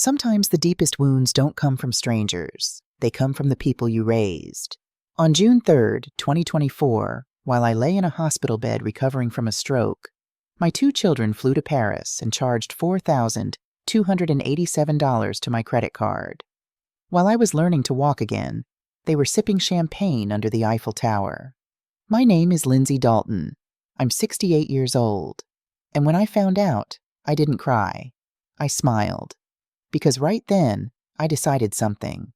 Sometimes the deepest wounds don't come from strangers. They come from the people you raised. On June 3rd, 2024, while I lay in a hospital bed recovering from a stroke, my 2 children flew to Paris and charged $4,287 to my credit card. While I was learning to walk again, they were sipping champagne under the Eiffel Tower. My name is Lindsay Dalton. I'm 68 years old. And when I found out, I didn't cry. I smiled. Because right then, I decided something.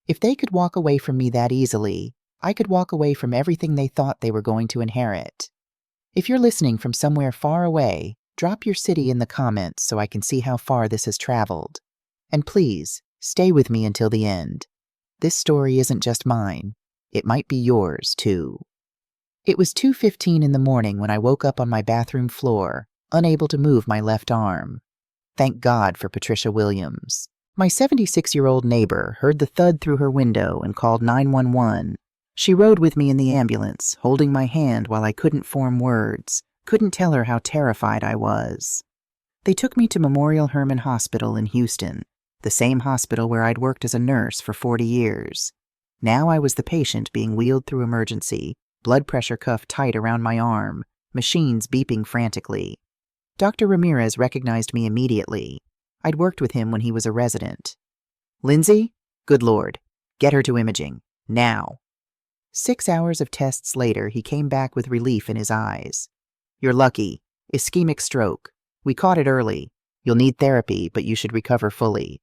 If they could walk away from me that easily, I could walk away from everything they thought they were going to inherit. If you're listening from somewhere far away, drop your city in the comments so I can see how far this has traveled. And please, stay with me until the end. This story isn't just mine. It might be yours, too. It was 2:15 in the morning when I woke up on my bathroom floor, unable to move my left arm. Thank God for Patricia Williams. My 76-year-old neighbor heard the thud through her window and called 911. She rode with me in the ambulance, holding my hand while I couldn't form words, couldn't tell her how terrified I was. They took me to Memorial Hermann Hospital in Houston, the same hospital where I'd worked as a nurse for 40 years. Now I was the patient being wheeled through emergency, blood pressure cuff tight around my arm, machines beeping frantically. Dr. Ramirez recognized me immediately. I'd worked with him when he was a resident. Lindsay? Good Lord. Get her to imaging. Now. 6 hours of tests later, he came back with relief in his eyes. You're lucky. Ischemic stroke. We caught it early. You'll need therapy, but you should recover fully.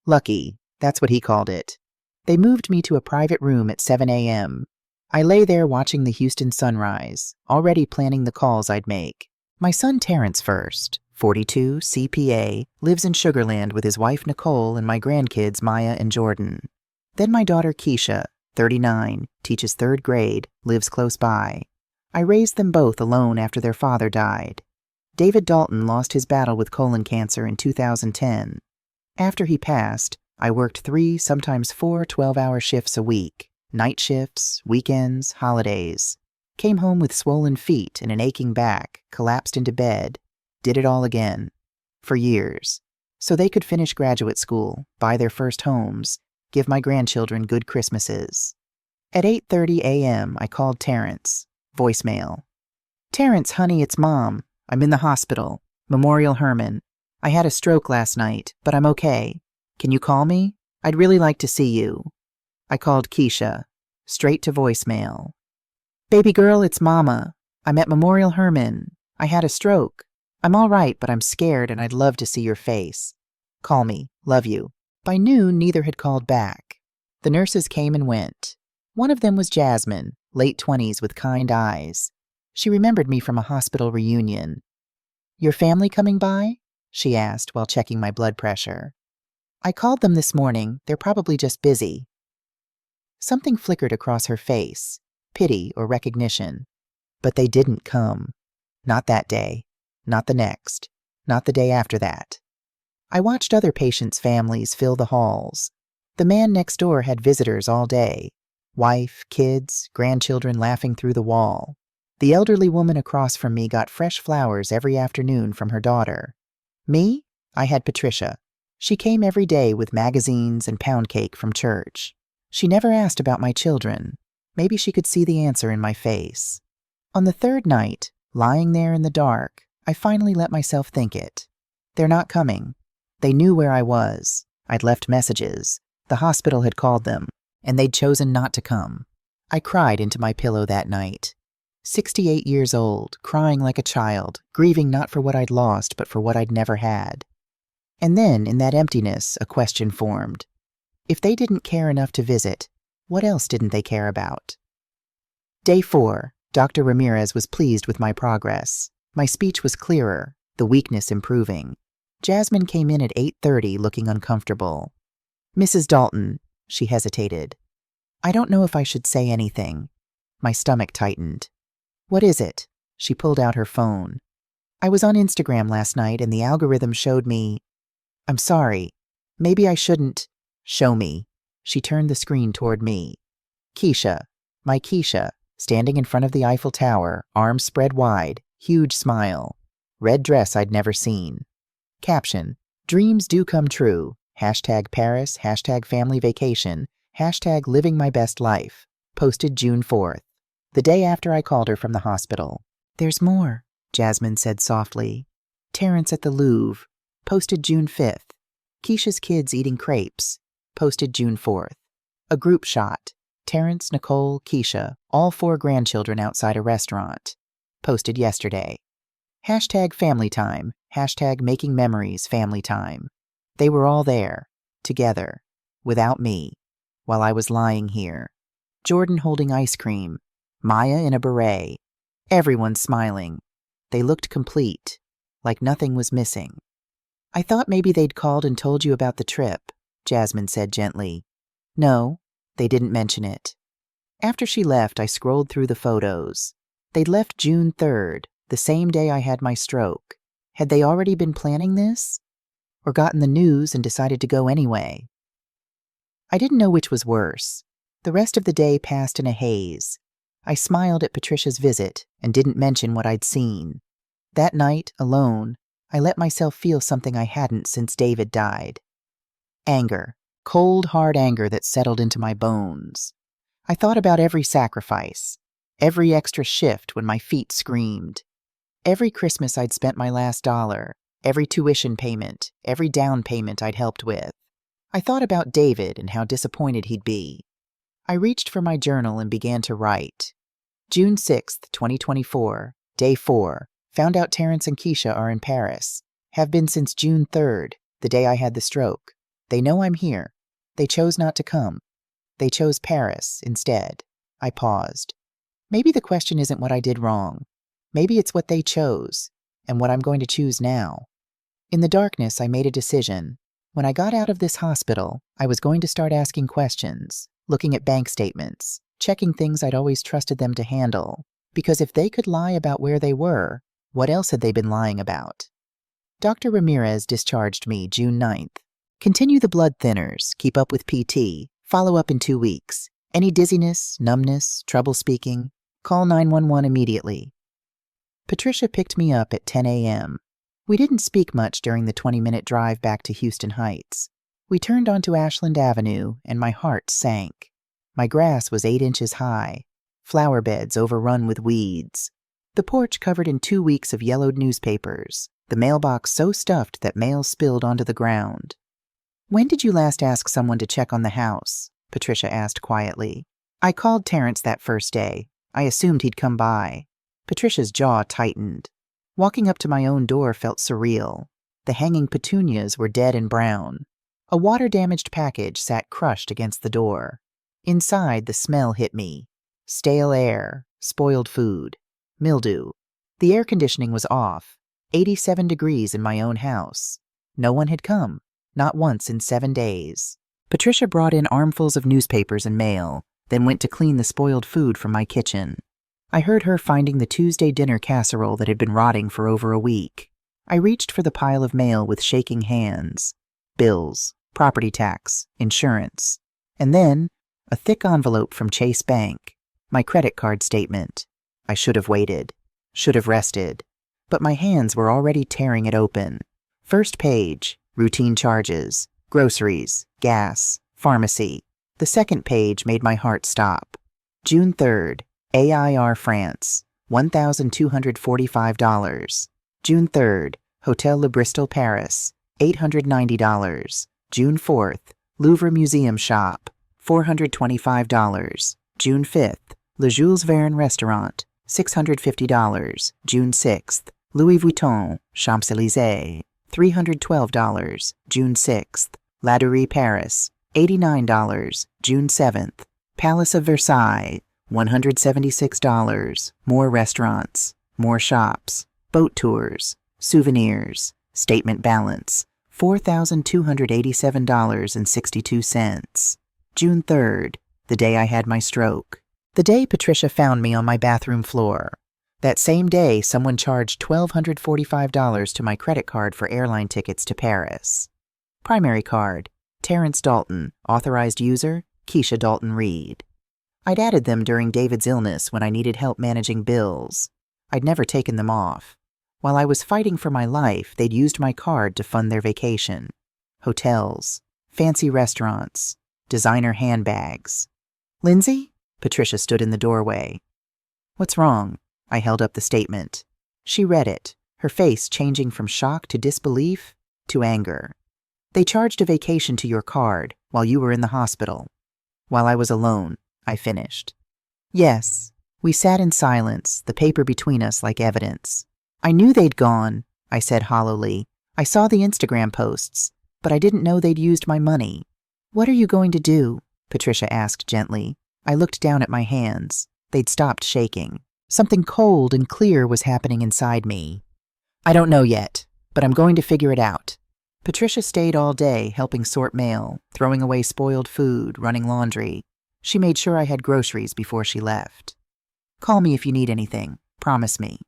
Lucky. That's what he called it. They moved me to a private room at 7 a.m. I lay there watching the Houston sunrise, already planning the calls I'd make. My son Terrence first, 42, CPA, lives in Sugar Land with his wife Nicole and my grandkids Maya and Jordan. Then my daughter Keisha, 39, teaches 3rd grade, lives close by. I raised them both alone after their father died. David Dalton lost his battle with colon cancer in 2010. After he passed, I worked 3, sometimes 4 12-hour shifts a week, night shifts, weekends, holidays. Came home with swollen feet and an aching back, collapsed into bed, did it all again. For years. So they could finish graduate school, buy their first homes, give my grandchildren good Christmases. At 8:30 a.m., I called Terrence. Voicemail. Terrence, honey, it's Mom. I'm in the hospital. Memorial Hermann. I had a stroke last night, but I'm okay. Can you call me? I'd really like to see you. I called Keisha. Straight to voicemail. Baby girl, it's Mama. I'm at Memorial Hermann. I had a stroke. I'm all right, but I'm scared and I'd love to see your face. Call me. Love you. By noon, neither had called back. The nurses came and went. One of them was Jasmine, late 20s with kind eyes. She remembered me from a hospital reunion. Your family coming by? She asked while checking my blood pressure. I called them this morning. They're probably just busy. Something flickered across her face. Pity or recognition. But they didn't come. Not that day. Not the next. Not the day after that. I watched other patients' families fill the halls. The man next door had visitors all day. Wife, kids, grandchildren laughing through the wall. The elderly woman across from me got fresh flowers every afternoon from her daughter. Me? I had Patricia. She came every day with magazines and pound cake from church. She never asked about my children. Maybe she could see the answer in my face. On the 3rd night, lying there in the dark, I finally let myself think it. They're not coming. They knew where I was. I'd left messages. The hospital had called them, and they'd chosen not to come. I cried into my pillow that night. 68 years old, crying like a child, grieving not for what I'd lost, but for what I'd never had. And then, in that emptiness, a question formed. If they didn't care enough to visit, what else didn't they care about? Day 4, Dr. Ramirez was pleased with my progress. My speech was clearer, the weakness improving. Jasmine came in at 8:30 looking uncomfortable. Mrs. Dalton, she hesitated. I don't know if I should say anything. My stomach tightened. What is it? She pulled out her phone. I was on Instagram last night and the algorithm showed me. I'm sorry. Maybe I shouldn't. Show me. She turned the screen toward me. Keisha, my Keisha, standing in front of the Eiffel Tower, arms spread wide, huge smile. Red dress I'd never seen. Caption, Dreams do come true. Hashtag Paris, hashtag family vacation, hashtag living my best life. Posted June 4th, the day after I called her from the hospital. There's more, Jasmine said softly. Terrence at the Louvre. Posted June 5th. Keisha's kids eating crepes. Posted June 4th. A group shot. Terrence, Nicole, Keisha, all 4 grandchildren outside a restaurant. Posted yesterday. Hashtag family time. Hashtag making memories family time. They were all there, together, without me, while I was lying here. Jordan holding ice cream. Maya in a beret. Everyone smiling. They looked complete, like nothing was missing. I thought maybe they'd called and told you about the trip, Jasmine said gently. No, they didn't mention it. After she left, I scrolled through the photos. They'd left June 3rd, the same day I had my stroke. Had they already been planning this? Or gotten the news and decided to go anyway? I didn't know which was worse. The rest of the day passed in a haze. I smiled at Patricia's visit and didn't mention what I'd seen. That night, alone, I let myself feel something I hadn't since David died. Anger. Cold, hard anger that settled into my bones. I thought about every sacrifice, every extra shift when my feet screamed, every Christmas I'd spent my last dollar, every tuition payment, every down payment I'd helped with. I thought about David and how disappointed he'd be. I reached for my journal and began to write. June 6th, 2024, Day 4. Found out Terrence and Keisha are in Paris. Have been since June 3rd, the day I had the stroke. They know I'm here. They chose not to come. They chose Paris instead. I paused. Maybe the question isn't what I did wrong. Maybe it's what they chose, and what I'm going to choose now. In the darkness, I made a decision. When I got out of this hospital, I was going to start asking questions, looking at bank statements, checking things I'd always trusted them to handle. Because if they could lie about where they were, what else had they been lying about? Dr. Ramirez discharged me June 9th. Continue the blood thinners, keep up with PT, follow up in 2 weeks. Any dizziness, numbness, trouble speaking, call 911 immediately. Patricia picked me up at 10 a.m. We didn't speak much during the 20-minute drive back to Houston Heights. We turned onto Ashland Avenue, and my heart sank. My grass was 8 inches high, flower beds overrun with weeds. The porch covered in 2 weeks of yellowed newspapers, the mailbox so stuffed that mail spilled onto the ground. When did you last ask someone to check on the house? Patricia asked quietly. I called Terrence that first day. I assumed he'd come by. Patricia's jaw tightened. Walking up to my own door felt surreal. The hanging petunias were dead and brown. A water-damaged package sat crushed against the door. Inside, the smell hit me. Stale air, spoiled food, mildew. The air conditioning was off, 87 degrees in my own house. No one had come, not once in 7 days. Patricia brought in armfuls of newspapers and mail, then went to clean the spoiled food from my kitchen. I heard her finding the Tuesday dinner casserole that had been rotting for over a week. I reached for the pile of mail with shaking hands. Bills, property tax, insurance. And then, a thick envelope from Chase Bank. My credit card statement. I should have waited. Should have rested. But my hands were already tearing it open. First page, routine charges, groceries, gas, pharmacy. The second page made my heart stop. June 3rd, AIR France, $1,245. June 3rd, Hotel Le Bristol Paris, $890. June 4th, Louvre Museum Shop, $425. June 5th, Le Jules Verne Restaurant, $650. June 6th, Louis Vuitton, Champs-Élysées, $312. June 6th, La Doury Paris, $89. June 7th, Palace of Versailles, $176. More restaurants, more shops, boat tours, souvenirs, statement balance, $4,287.62. June 3rd, the day I had my stroke. The day Patricia found me on my bathroom floor. That same day, someone charged $1,245 to my credit card for airline tickets to Paris. Primary card, Terrence Dalton, authorized user, Keisha Dalton Reed. I'd added them during David's illness when I needed help managing bills. I'd never taken them off. While I was fighting for my life, they'd used my card to fund their vacation. Hotels, fancy restaurants, designer handbags. Lindsay? Patricia stood in the doorway. What's wrong? I held up the statement. She read it, her face changing from shock to disbelief to anger. They charged a vacation to your card while you were in the hospital. While I was alone, I finished. Yes. We sat in silence, the paper between us like evidence. I knew they'd gone, I said hollowly. I saw the Instagram posts, but I didn't know they'd used my money. What are you going to do? Patricia asked gently. I looked down at my hands. They'd stopped shaking. Something cold and clear was happening inside me. I don't know yet, but I'm going to figure it out. Patricia stayed all day helping sort mail, throwing away spoiled food, running laundry. She made sure I had groceries before she left. Call me if you need anything. Promise me.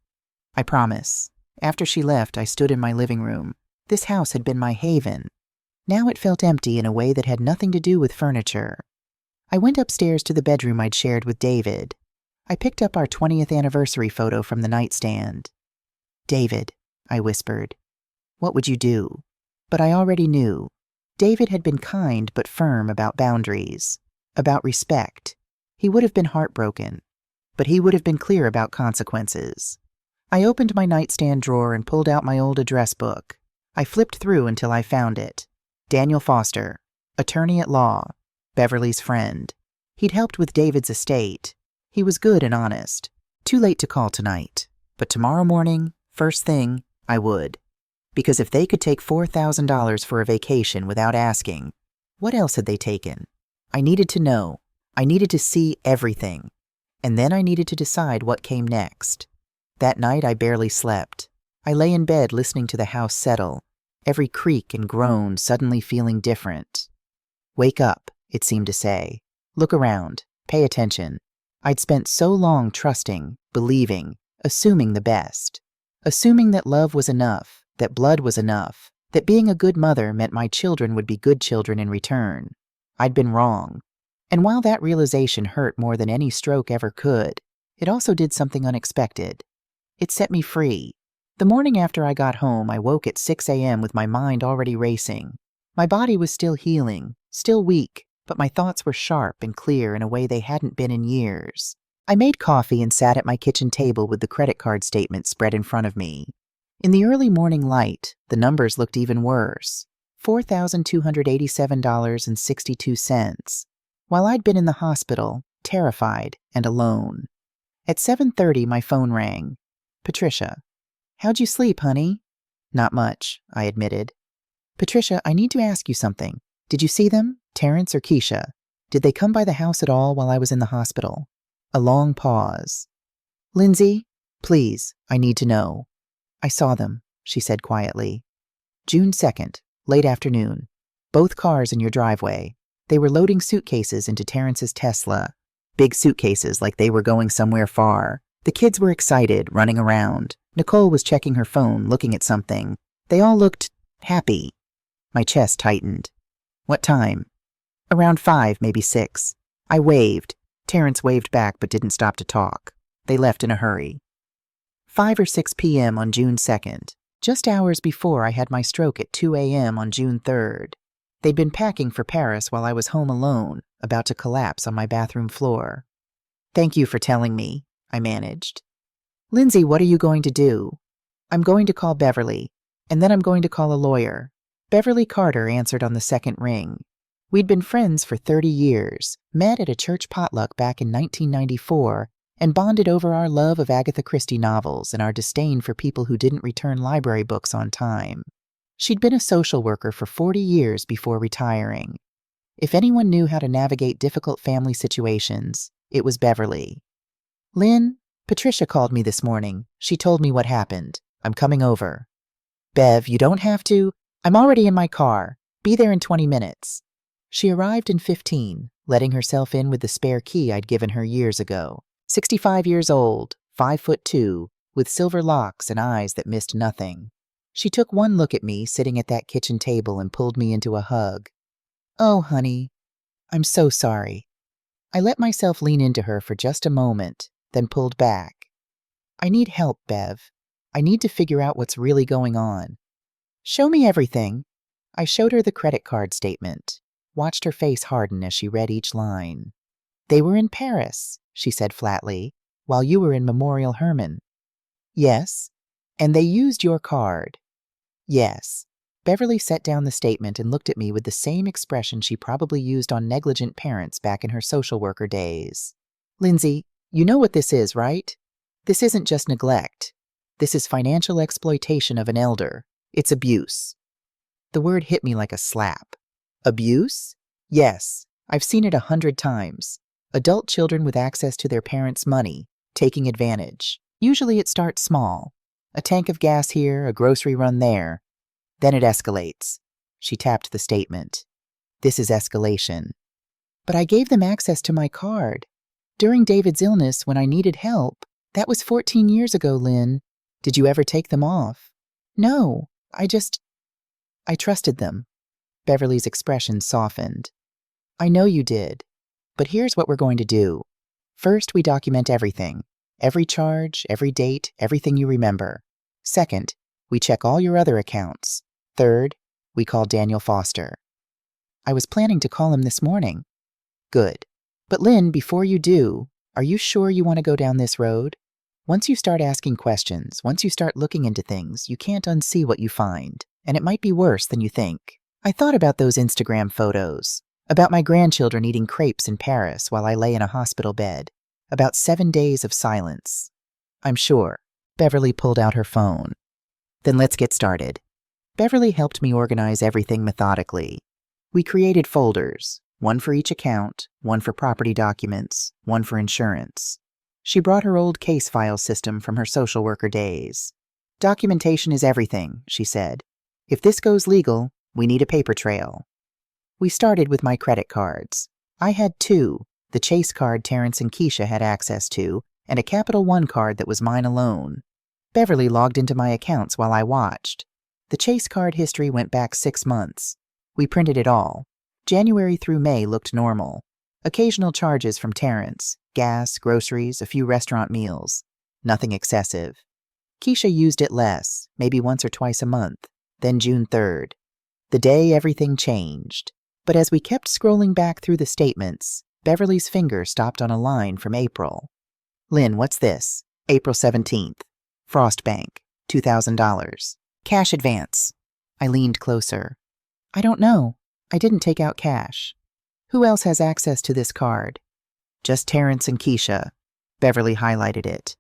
I promise. After she left, I stood in my living room. This house had been my haven. Now it felt empty in a way that had nothing to do with furniture. I went upstairs to the bedroom I'd shared with David. I picked up our 20th anniversary photo from the nightstand. David, I whispered. What would you do? But I already knew. David had been kind but firm about boundaries, about respect. He would have been heartbroken, but he would have been clear about consequences. I opened my nightstand drawer and pulled out my old address book. I flipped through until I found it. Daniel Foster, attorney at law, Beverly's friend. He'd helped with David's estate. He was good and honest. Too late to call tonight, but tomorrow morning, first thing, I would. Because if they could take $4,000 for a vacation without asking, what else had they taken? I needed to know. I needed to see everything. And then I needed to decide what came next. That night I barely slept. I lay in bed listening to the house settle, every creak and groan suddenly feeling different. Wake up, it seemed to say. Look around. Pay attention. I'd spent so long trusting, believing, assuming the best. Assuming that love was enough, that blood was enough, that being a good mother meant my children would be good children in return. I'd been wrong. And while that realization hurt more than any stroke ever could, it also did something unexpected. It set me free. The morning after I got home, I woke at 6 a.m. with my mind already racing. My body was still healing, still weak, but my thoughts were sharp and clear in a way they hadn't been in years. I made coffee and sat at my kitchen table with the credit card statement spread in front of me. In the early morning light, the numbers looked even worse. $4,287.62. While I'd been in the hospital, terrified and alone. At 7:30, my phone rang. Patricia. How'd you sleep, honey? Not much, I admitted. Patricia, I need to ask you something. Did you see them, Terrence or Keisha? Did they come by the house at all while I was in the hospital? A long pause. Lindsay, please, I need to know. I saw them, she said quietly. June 2nd, late afternoon. Both cars in your driveway. They were loading suitcases into Terrence's Tesla. Big suitcases like they were going somewhere far. The kids were excited, running around. Nicole was checking her phone, looking at something. They all looked happy. My chest tightened. What time? Around 5, maybe 6. I waved. Terrence waved back but didn't stop to talk. They left in a hurry. 5 or 6 p.m. on June 2nd, just hours before I had my stroke at 2 a.m. on June 3rd. They'd been packing for Paris while I was home alone, about to collapse on my bathroom floor. Thank you for telling me, I managed. Lindsay, what are you going to do? I'm going to call Beverly, and then I'm going to call a lawyer. Beverly Carter answered on the second ring. We'd been friends for 30 years, met at a church potluck back in 1994, and bonded over our love of Agatha Christie novels and our disdain for people who didn't return library books on time. She'd been a social worker for 40 years before retiring. If anyone knew how to navigate difficult family situations, it was Beverly. Lynn, Patricia called me this morning. She told me what happened. I'm coming over. Bev, you don't have to. I'm already in my car. Be there in 20 minutes. She arrived in 15, letting herself in with the spare key I'd given her years ago. 65 years old, 5'2", with silver locks and eyes that missed nothing. She took one look at me sitting at that kitchen table and pulled me into a hug. Oh, honey, I'm so sorry. I let myself lean into her for just a moment, then pulled back. I need help, Bev. I need to figure out what's really going on. Show me everything. I showed her the credit card statement, watched her face harden as she read each line. They were in Paris, she said flatly, while you were in Memorial Hermann. Yes. And they used your card. Yes. Beverly set down the statement and looked at me with the same expression she probably used on negligent parents back in her social worker days. Lindsay, you know what this is, right? This isn't just neglect. This is financial exploitation of an elder. It's abuse. The word hit me like a slap. Abuse? Yes, I've seen it 100 times. Adult children with access to their parents' money, taking advantage. Usually it starts small. A tank of gas here, a grocery run there. Then it escalates. She tapped the statement. This is escalation. But I gave them access to my card. During David's illness, when I needed help. That was 14 years ago, Lynn. Did you ever take them off? No, I trusted them. Beverly's expression softened. I know you did. But here's what we're going to do. First, we document everything. Every charge, every date, everything you remember. Second, we check all your other accounts. Third, we call Daniel Foster. I was planning to call him this morning. Good. But Lynn, before you do, are you sure you want to go down this road? Once you start asking questions, once you start looking into things, you can't unsee what you find, and it might be worse than you think. I thought about those Instagram photos, about my grandchildren eating crepes in Paris while I lay in a hospital bed, about 7 days of silence. I'm sure. Beverly pulled out her phone. Then let's get started. Beverly helped me organize everything methodically. We created folders, one for each account, one for property documents, one for insurance. She brought her old case file system from her social worker days. Documentation is everything, she said. If this goes legal, we need a paper trail. We started with my credit cards. I had 2, the Chase card Terrence and Keisha had access to, and a Capital One card that was mine alone. Beverly logged into my accounts while I watched. The Chase card history went back 6 months. We printed it all. January through May looked normal. Occasional charges from Terrence, gas, groceries, a few restaurant meals. Nothing excessive. Keisha used it less, maybe once or twice a month. Then June 3rd. The day everything changed. But as we kept scrolling back through the statements, Beverly's finger stopped on a line from April. Lynn, what's this? April 17th. Frost Bank, $2,000. Cash advance. I leaned closer. I don't know. I didn't take out cash. Who else has access to this card? Just Terrence and Keisha. Beverly highlighted it.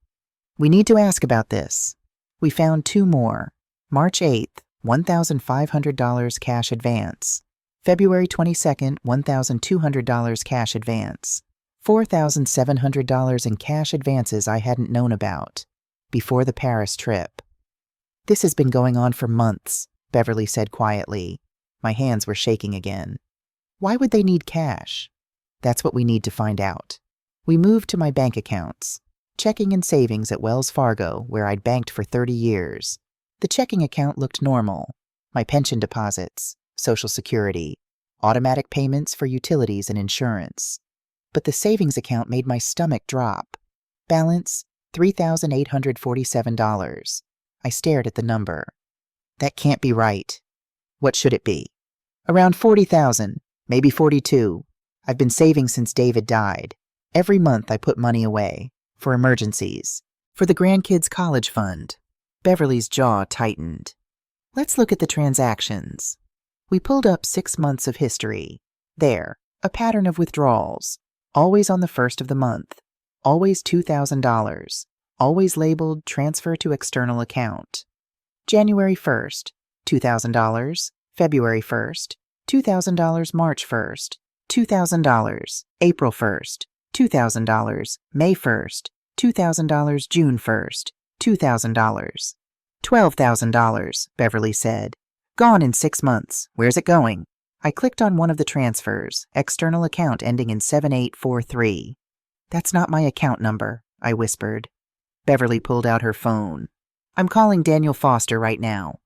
We need to ask about this. We found 2 more. March 8th, $1,500 cash advance. February 22nd, $1,200 cash advance. $4,700 in cash advances I hadn't known about. Before the Paris trip. This has been going on for months, Beverly said quietly. My hands were shaking again. Why would they need cash? That's what we need to find out. We moved to my bank accounts. Checking and savings at Wells Fargo, where I'd banked for 30 years. The checking account looked normal. My pension deposits, Social Security, automatic payments for utilities and insurance. But the savings account made my stomach drop. Balance, $3,847. I stared at the number. That can't be right. What should it be? Around 40,000, maybe 42. I've been saving since David died. Every month I put money away. For emergencies. For the grandkids' college fund. Beverly's jaw tightened. Let's look at the transactions. We pulled up 6 months of history. There, a pattern of withdrawals. Always on the first of the month. Always $2,000. Always labeled transfer to external account. January 1st, $2,000. February 1st, $2,000. March 1st, $2,000. April 1st, $2,000. May 1st, $2,000. June 1st, $2,000. $12,000, Beverly said. Gone in 6 months. Where's it going? I clicked on one of the transfers, external account ending in 7843. That's not my account number, I whispered. Beverly pulled out her phone. I'm calling Daniel Foster right now.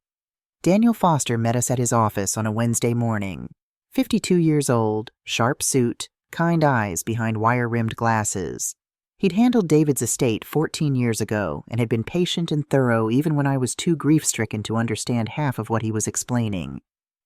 Daniel Foster met us at his office on a Wednesday morning. 52 years old, sharp suit, kind eyes behind wire-rimmed glasses. He'd handled David's estate 14 years ago and had been patient and thorough even when I was too grief-stricken to understand half of what he was explaining.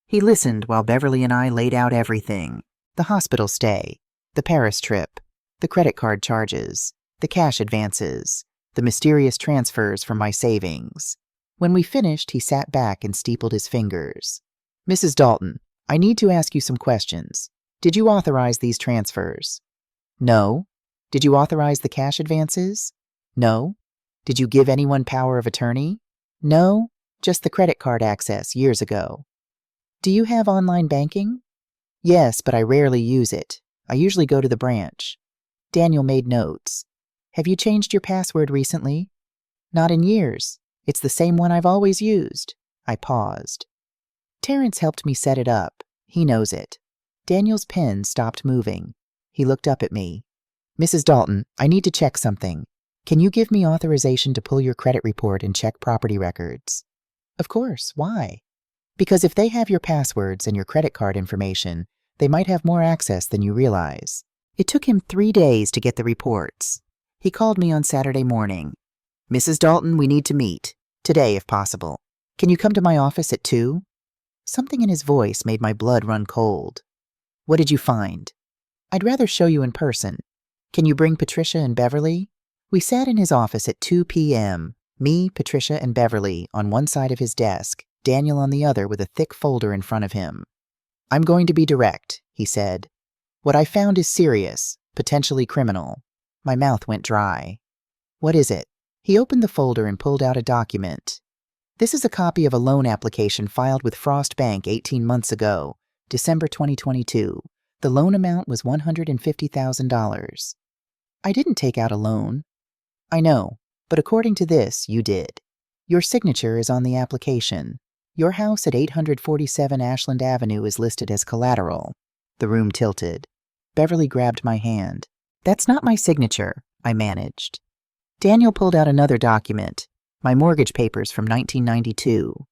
He listened while Beverly and I laid out everything: the hospital stay, the Paris trip, the credit card charges, the cash advances, the mysterious transfers from my savings. When we finished, he sat back and steepled his fingers. "Mrs. Dalton, I need to ask you some questions. Did you authorize these transfers?" "No." "Did you authorize the cash advances?" "No." "Did you give anyone power of attorney?" "No, just the credit card access years ago." "Do you have online banking?" "Yes, but I rarely use it. I usually go to the branch." Daniel made notes. "Have you changed your password recently?" "Not in years. It's the same one I've always used." I paused. Terrence helped me set it up. He knows it. Daniel's pen stopped moving. He looked up at me. "Mrs. Dalton, I need to check something. Can you give me authorization to pull your credit report and check property records?" "Of course. Why?" "Because if they have your passwords and your credit card information, they might have more access than you realize." It took him 3 days to get the reports. He called me on Saturday morning. "Mrs. Dalton, we need to meet. Today, if possible. Can you come to my office at 2? Something in his voice made my blood run cold. "What did you find?" "I'd rather show you in person. Can you bring Patricia and Beverly?" We sat in his office at 2 p.m., me, Patricia, and Beverly on one side of his desk, Daniel on the other with a thick folder in front of him. "I'm going to be direct," he said. "What I found is serious, potentially criminal." My mouth went dry. "What is it?" He opened the folder and pulled out a document. "This is a copy of a loan application filed with Frost Bank 18 months ago, December 2022. The loan amount was $150,000. "I didn't take out a loan." "I know, but according to this, you did. Your signature is on the application. Your house at 847 Ashland Avenue is listed as collateral." The room tilted. Beverly grabbed my hand. "That's not my signature," I managed. Daniel pulled out another document, my mortgage papers from 1992.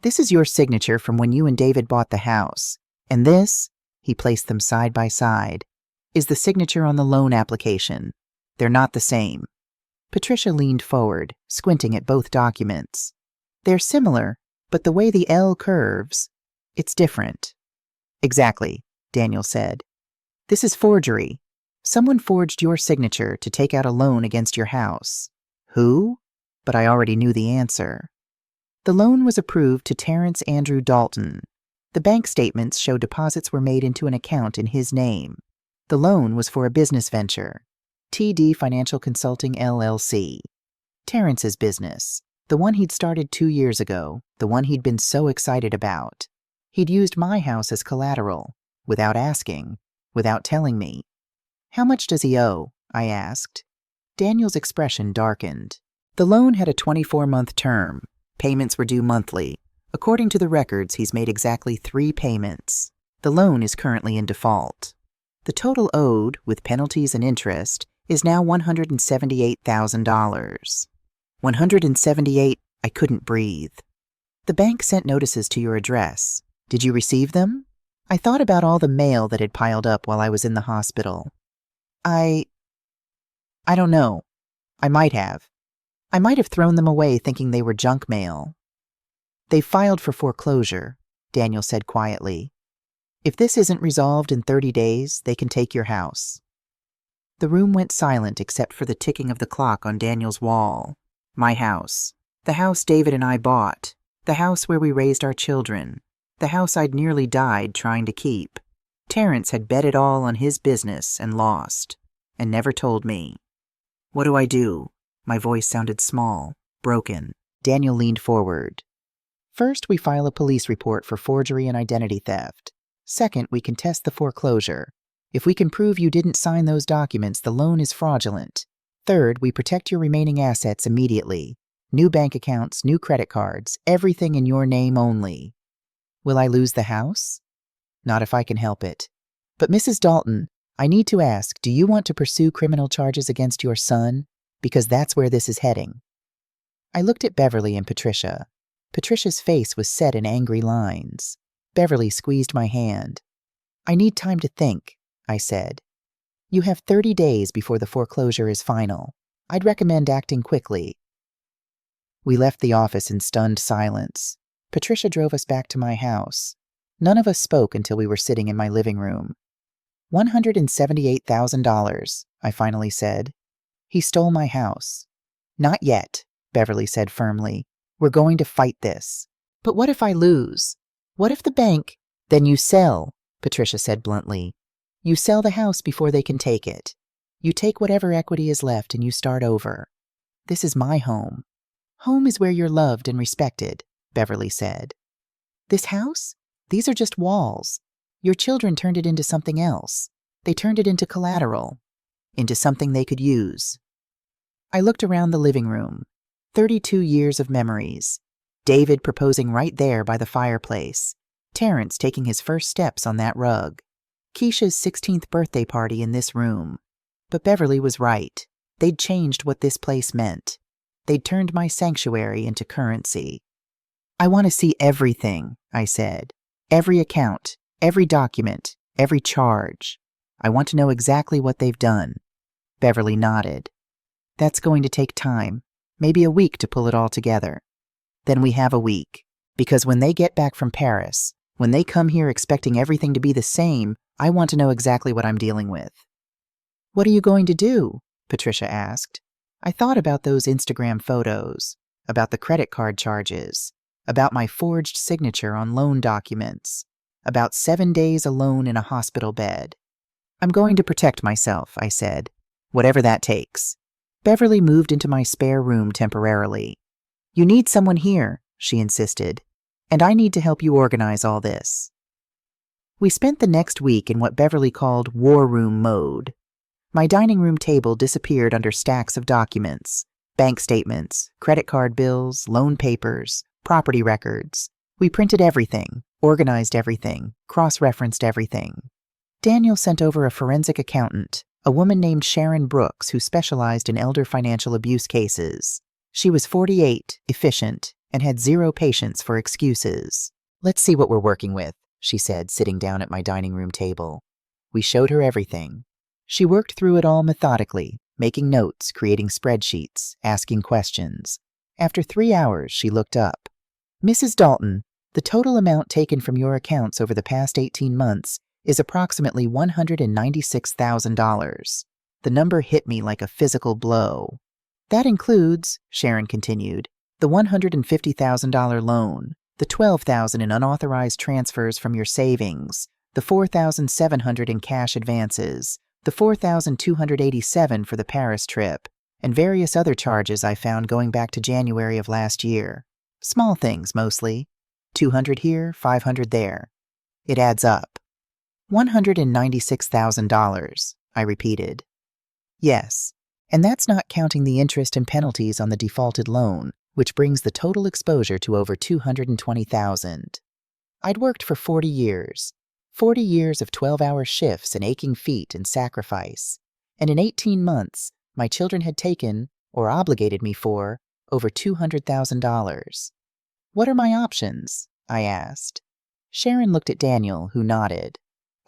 "This is your signature from when you and David bought the house. And this," he placed them side by side, "is the signature on the loan application. They're not the same." Patricia leaned forward, squinting at both documents. "They're similar, but the way the L curves, it's different." "Exactly," Daniel said. "This is forgery. Someone forged your signature to take out a loan against your house." "Who?" But I already knew the answer. "The loan was approved to Terrence Andrew Dalton. The bank statements show deposits were made into an account in his name. The loan was for a business venture, TD Financial Consulting LLC. Terrence's business, the one he'd started 2 years ago, the one he'd been so excited about. He'd used my house as collateral, without asking, without telling me." "How much does he owe?" I asked. Daniel's expression darkened. "The loan had a 24-month term. Payments were due monthly. According to the records, he's made exactly 3 payments. The loan is currently in default. The total owed, with penalties and interest, is now $178,000. 178, I couldn't breathe. "The bank sent notices to your address. Did you receive them?" I thought about all the mail that had piled up while I was in the hospital. I don't know. I might have. I might have thrown them away thinking they were junk mail." "They filed for foreclosure," Daniel said quietly. "If this isn't resolved in 30 days, they can take your house." The room went silent except for the ticking of the clock on Daniel's wall. My house. The house David and I bought. The house where we raised our children. The house I'd nearly died trying to keep. Terrence had bet it all on his business and lost, and never told me. "What do I do?" My voice sounded small, broken. Daniel leaned forward. "First, we file a police report for forgery and identity theft. Second, we contest the foreclosure. If we can prove you didn't sign those documents, the loan is fraudulent. Third, we protect your remaining assets immediately. New bank accounts, new credit cards, everything in your name only." "Will I lose the house?" "Not if I can help it. But Mrs. Dalton, I need to ask, do you want to pursue criminal charges against your son? Because that's where this is heading." I looked at Beverly and Patricia. Patricia's face was set in angry lines. Beverly squeezed my hand. "I need time to think," I said. You have 30 days before the foreclosure is final. I'd recommend acting quickly. We left the office in stunned silence. Patricia drove us back to my house. None of us spoke until we were sitting in my living room. $178,000, I finally said. He stole my house. Not yet, Beverly said firmly. We're going to fight this. But what if I lose? What if the bank— Then you sell, Patricia said bluntly. You sell the house before they can take it. You take whatever equity is left and you start over. This is my home. Home is where you're loved and respected, Beverly said. This house? These are just walls. Your children turned it into something else. They turned it into collateral, into something they could use. I looked around the living room. 32 years of memories. David proposing right there by the fireplace. Terrence taking his first steps on that rug. Keisha's 16th birthday party in this room. But Beverly was right. They'd changed what this place meant. They'd turned my sanctuary into currency. I want to see everything, I said. Every account, every document, every charge. I want to know exactly what they've done. Beverly nodded. That's going to take time, maybe a week to pull it all together. Then we have a week, because when they get back from Paris, when they come here expecting everything to be the same, I want to know exactly what I'm dealing with. What are you going to do? Patricia asked. I thought about those Instagram photos, about the credit card charges, about my forged signature on loan documents, about 7 days alone in a hospital bed. I'm going to protect myself, I said, whatever that takes. Beverly moved into my spare room temporarily. You need someone here, she insisted, and I need to help you organize all this. We spent the next week in what Beverly called war room mode. My dining room table disappeared under stacks of documents, bank statements, credit card bills, loan papers, property records. We printed everything, organized everything, cross-referenced everything. Daniel sent over a forensic accountant, a woman named Sharon Brooks who specialized in elder financial abuse cases. She was 48, efficient, and had zero patience for excuses. Let's see what we're working with, she said, sitting down at my dining room table. We showed her everything. She worked through it all methodically, making notes, creating spreadsheets, asking questions. After 3 hours, she looked up. Mrs. Dalton, the total amount taken from your accounts over the past 18 months is approximately $196,000. The number hit me like a physical blow. That includes, Sharon continued, the $150,000 loan, the $12,000 in unauthorized transfers from your savings, the $4,700 in cash advances, the $4,287 for the Paris trip, and various other charges I found going back to January of last year. Small things, mostly. $200 here, $500 there. It adds up. $196,000, I repeated. Yes, and that's not counting the interest and penalties on the defaulted loan, which brings the total exposure to over $220,000. I'd worked for 40 years. 40 years of 12-hour shifts and aching feet and sacrifice. And in 18 months, my children had taken, or obligated me for, over $200,000. What are my options? I asked. Sharon looked at Daniel, who nodded.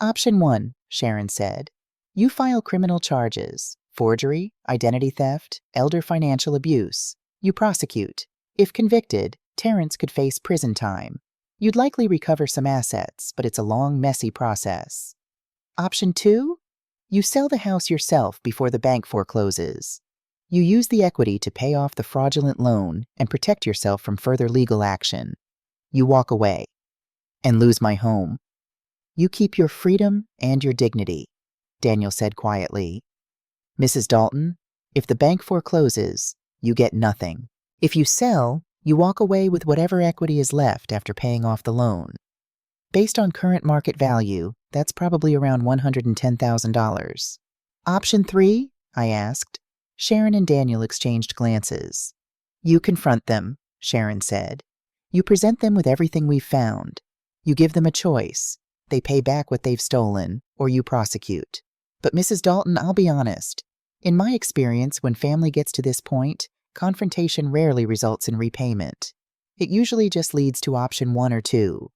Option 1, Sharon said. You file criminal charges, forgery, identity theft, elder financial abuse. You prosecute. If convicted, Terrence could face prison time. You'd likely recover some assets, but it's a long, messy process. Option 2? You sell the house yourself before the bank forecloses. You use the equity to pay off the fraudulent loan and protect yourself from further legal action. You walk away and lose my home. You keep your freedom and your dignity, Daniel said quietly. Mrs. Dalton, if the bank forecloses, you get nothing. If you sell, you walk away with whatever equity is left after paying off the loan. Based on current market value, that's probably around $110,000. Option 3? I asked. Sharon and Daniel exchanged glances. You confront them, Sharon said. You present them with everything we've found. You give them a choice. They pay back what they've stolen, or you prosecute. But Mrs. Dalton, I'll be honest. In my experience, when family gets to this point, confrontation rarely results in repayment. It usually just leads to option 1 or 2.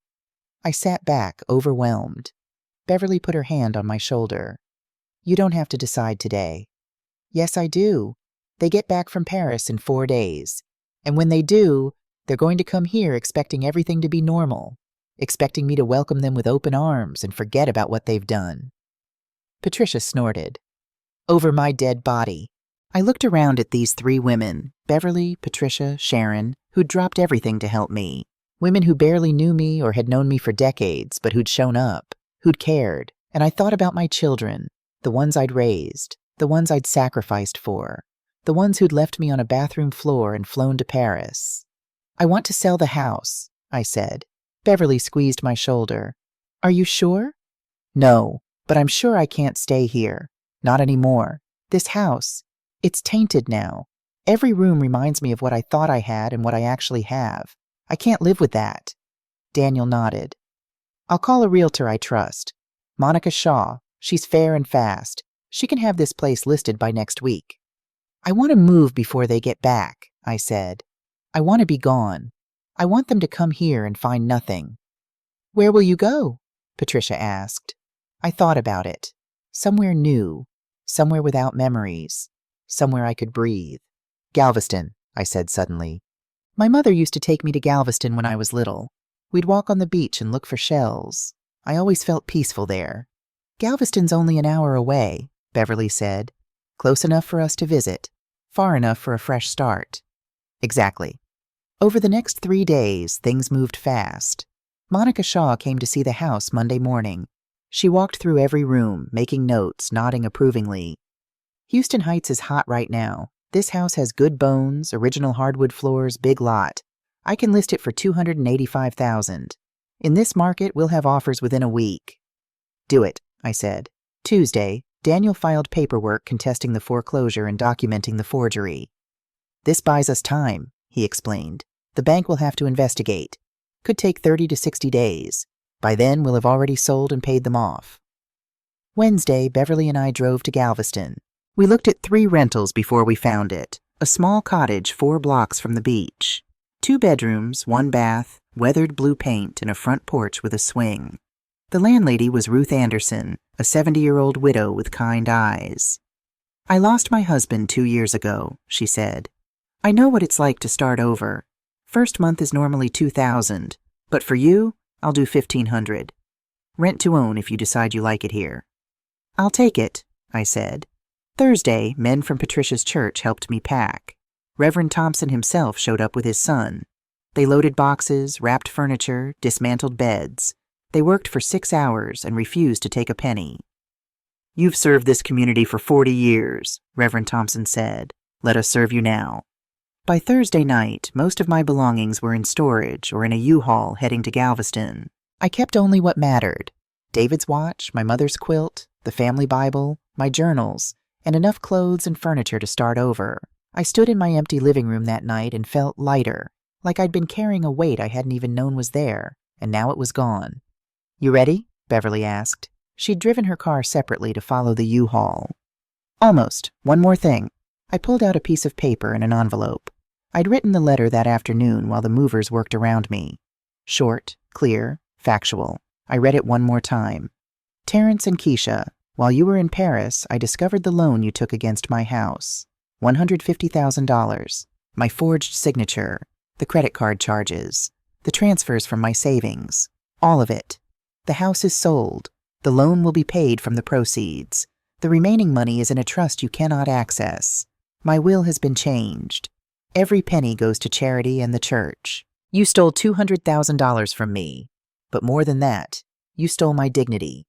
I sat back, overwhelmed. Beverly put her hand on my shoulder. You don't have to decide today. Yes, I do. They get back from Paris in 4 days. And when they do, they're going to come here expecting everything to be normal, expecting me to welcome them with open arms and forget about what they've done. Patricia snorted. Over my dead body. I looked around at these 3 women, Beverly, Patricia, Sharon, who'd dropped everything to help me. Women who barely knew me or had known me for decades, but who'd shown up, who'd cared. And I thought about my children, the ones I'd raised, the ones I'd sacrificed for, the ones who'd left me on a bathroom floor and flown to Paris. I want to sell the house, I said. Beverly squeezed my shoulder. Are you sure? No, but I'm sure I can't stay here. Not anymore. This house, it's tainted now. Every room reminds me of what I thought I had and what I actually have. I can't live with that. Daniel nodded. I'll call a realtor I trust. Monica Shaw. She's fair and fast. She can have this place listed by next week. I want to move before they get back, I said. I want to be gone. I want them to come here and find nothing. Where will you go? Patricia asked. I thought about it. Somewhere new. Somewhere without memories. Somewhere I could breathe. Galveston, I said suddenly. My mother used to take me to Galveston when I was little. We'd walk on the beach and look for shells. I always felt peaceful there. Galveston's only an hour away, Beverly said. Close enough for us to visit. Far enough for a fresh start. Exactly. Over the next 3 days, things moved fast. Monica Shaw came to see the house Monday morning. She walked through every room, making notes, nodding approvingly. Houston Heights is hot right now. This house has good bones, original hardwood floors, big lot. I can list it for $285,000. In this market, we'll have offers within a week. Do it, I said. Tuesday, Daniel filed paperwork contesting the foreclosure and documenting the forgery. This buys us time, he explained. The bank will have to investigate. Could take 30 to 60 days. By then, we'll have already sold and paid them off. Wednesday, Beverly and I drove to Galveston. We looked at 3 rentals before we found it. A small cottage 4 blocks from the beach. 2 bedrooms, 1 bath, weathered blue paint, and a front porch with a swing. The landlady was Ruth Anderson, a 70-year-old widow with kind eyes. I lost my husband 2 years ago, she said. I know what it's like to start over. First month is normally $2,000, but for you, I'll do $1,500. Rent to own if you decide you like it here. I'll take it, I said. Thursday, men from Patricia's church helped me pack. Reverend Thompson himself showed up with his son. They loaded boxes, wrapped furniture, dismantled beds. They worked for 6 hours and refused to take a penny. You've served this community for 40 years, Reverend Thompson said. Let us serve you now. By Thursday night, most of my belongings were in storage or in a U-Haul heading to Galveston. I kept only what mattered. David's watch, my mother's quilt, the family Bible, my journals, and enough clothes and furniture to start over. I stood in my empty living room that night and felt lighter, like I'd been carrying a weight I hadn't even known was there, and now it was gone. You ready? Beverly asked. She'd driven her car separately to follow the U-Haul. Almost. One more thing. I pulled out a piece of paper and an envelope. I'd written the letter that afternoon while the movers worked around me. Short, clear, factual. I read it one more time. Terrence and Keisha, while you were in Paris, I discovered the loan you took against my house. $150,000. My forged signature. The credit card charges. The transfers from my savings. All of it. The house is sold. The loan will be paid from the proceeds. The remaining money is in a trust you cannot access. My will has been changed. Every penny goes to charity and the church. You stole $200,000 from me. But more than that, you stole my dignity,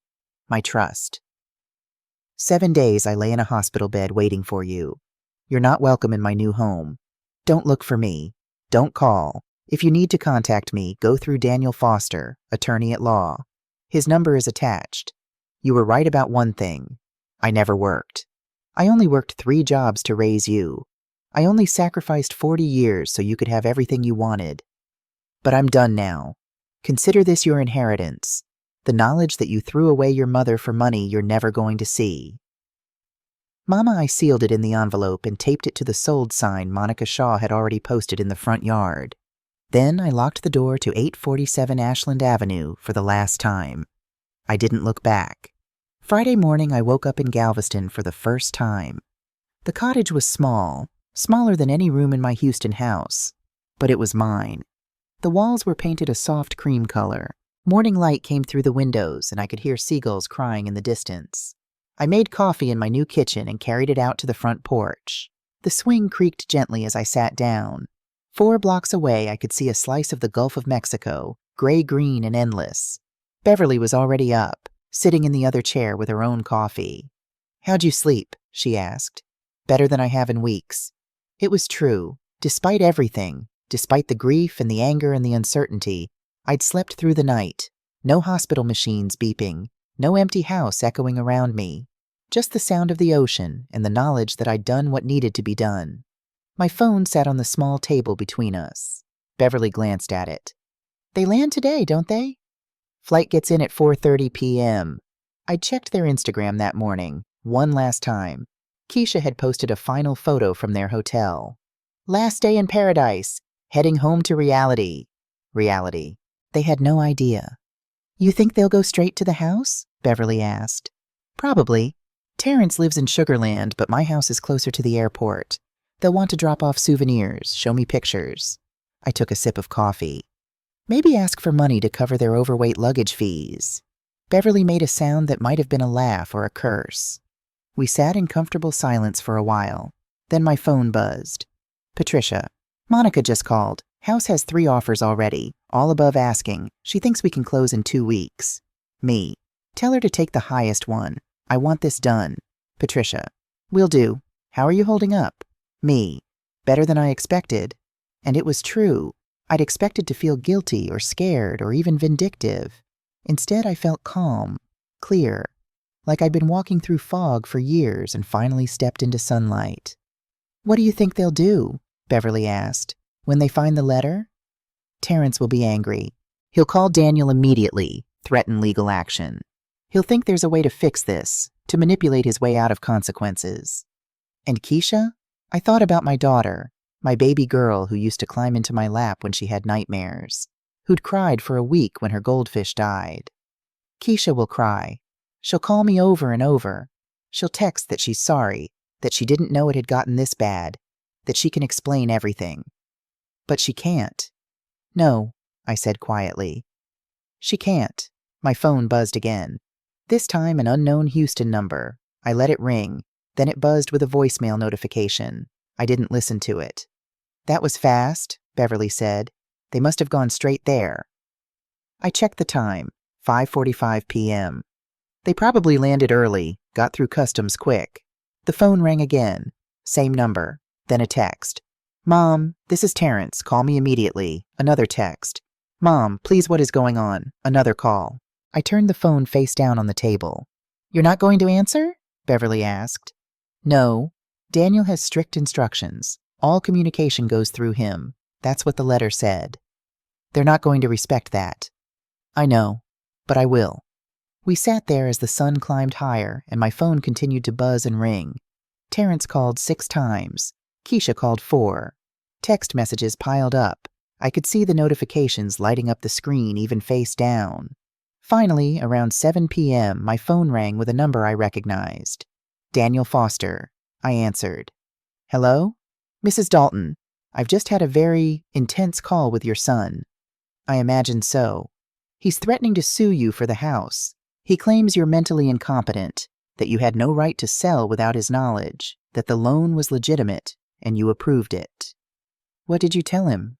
my trust. 7 days I lay in a hospital bed waiting for you. You're not welcome in my new home. Don't look for me. Don't call. If you need to contact me, go through Daniel Foster, attorney at law. His number is attached. You were right about one thing. I never worked. I only worked 3 jobs to raise you. I only sacrificed 40 years so you could have everything you wanted. But I'm done now. Consider this your inheritance, the knowledge that you threw away your mother for money you're never going to see. Mama, I sealed it in the envelope and taped it to the sold sign Monica Shaw had already posted in the front yard. Then I locked the door to 847 Ashland Avenue for the last time. I didn't look back. Friday morning, I woke up in Galveston for the first time. The cottage was small, smaller than any room in my Houston house, but it was mine. The walls were painted a soft cream color. Morning light came through the windows, and I could hear seagulls crying in the distance. I made coffee in my new kitchen and carried it out to the front porch. The swing creaked gently as I sat down. 4 blocks away, I could see a slice of the Gulf of Mexico, gray-green and endless. Beverly was already up, sitting in the other chair with her own coffee. "How'd you sleep?" she asked. "Better than I have in weeks." It was true. Despite everything, despite the grief and the anger and the uncertainty, I'd slept through the night. No hospital machines beeping, no empty house echoing around me. Just the sound of the ocean and the knowledge that I'd done what needed to be done. My phone sat on the small table between us. Beverly glanced at it. "They land today, don't they?" "Flight gets in at 4:30 p.m. I checked their Instagram that morning, one last time. Keisha had posted a final photo from their hotel. "Last day in paradise, heading home to reality." Reality. They had no idea. "You think they'll go straight to the house?" Beverly asked. "Probably. Terrence lives in Sugar Land, but my house is closer to the airport. They'll want to drop off souvenirs, show me pictures." I took a sip of coffee. "Maybe ask for money to cover their overweight luggage fees." Beverly made a sound that might have been a laugh or a curse. We sat in comfortable silence for a while. Then my phone buzzed. "Patricia, Monica just called. House has 3 offers already, all above asking. She thinks we can close in 2 weeks. Me. Tell her to take the highest one. I want this done. Patricia. Will do. How are you holding up? Me. Better than I expected. And it was true. I'd expected to feel guilty or scared or even vindictive. Instead, I felt calm, clear, like I'd been walking through fog for years and finally stepped into sunlight. "What do you think they'll do?" Beverly asked. "When they find the letter?" "Terrence will be angry. He'll call Daniel immediately, threaten legal action. He'll think there's a way to fix this, to manipulate his way out of consequences." "And Keisha?" I thought about my daughter, my baby girl who used to climb into my lap when she had nightmares, who'd cried for a week when her goldfish died. "Keisha will cry. She'll call me over and over. She'll text that she's sorry, that she didn't know it had gotten this bad, that she can explain everything. But she can't." "No," I said quietly. "She can't." My phone buzzed again. This time an unknown Houston number. I let it ring. Then it buzzed with a voicemail notification. I didn't listen to it. "That was fast," Beverly said. "They must have gone straight there." I checked the time. 5:45 p.m. They probably landed early, got through customs quick. The phone rang again. Same number. Then a text. "Mom, this is Terrence. Call me immediately." Another text. "Mom, please, what is going on?" Another call. I turned the phone face down on the table. "You're not going to answer?" Beverly asked. "No. Daniel has strict instructions. All communication goes through him. That's what the letter said. They're not going to respect that." "I know, but I will." We sat there as the sun climbed higher and my phone continued to buzz and ring. Terrence called 6 times. Keisha called 4. Text messages piled up. I could see the notifications lighting up the screen even face down. Finally, around 7 p.m., my phone rang with a number I recognized. "Daniel Foster." I answered. "Hello? Mrs. Dalton, I've just had a very intense call with your son." "I imagine so. He's threatening to sue you for the house. He claims you're mentally incompetent, that you had no right to sell without his knowledge, that the loan was legitimate, and you approved it." "What did you tell him?"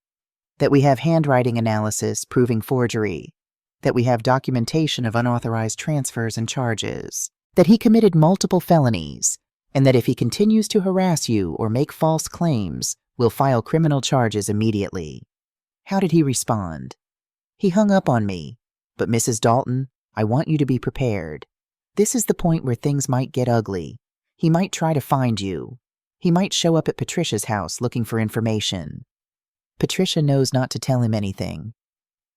"That we have handwriting analysis proving forgery, that we have documentation of unauthorized transfers and charges, that he committed multiple felonies, and that if he continues to harass you or make false claims, we'll file criminal charges immediately." "How did he respond?" "He hung up on me. But Mrs. Dalton, I want you to be prepared. This is the point where things might get ugly. He might try to find you. He might show up at Patricia's house looking for information. Patricia knows not to tell him anything."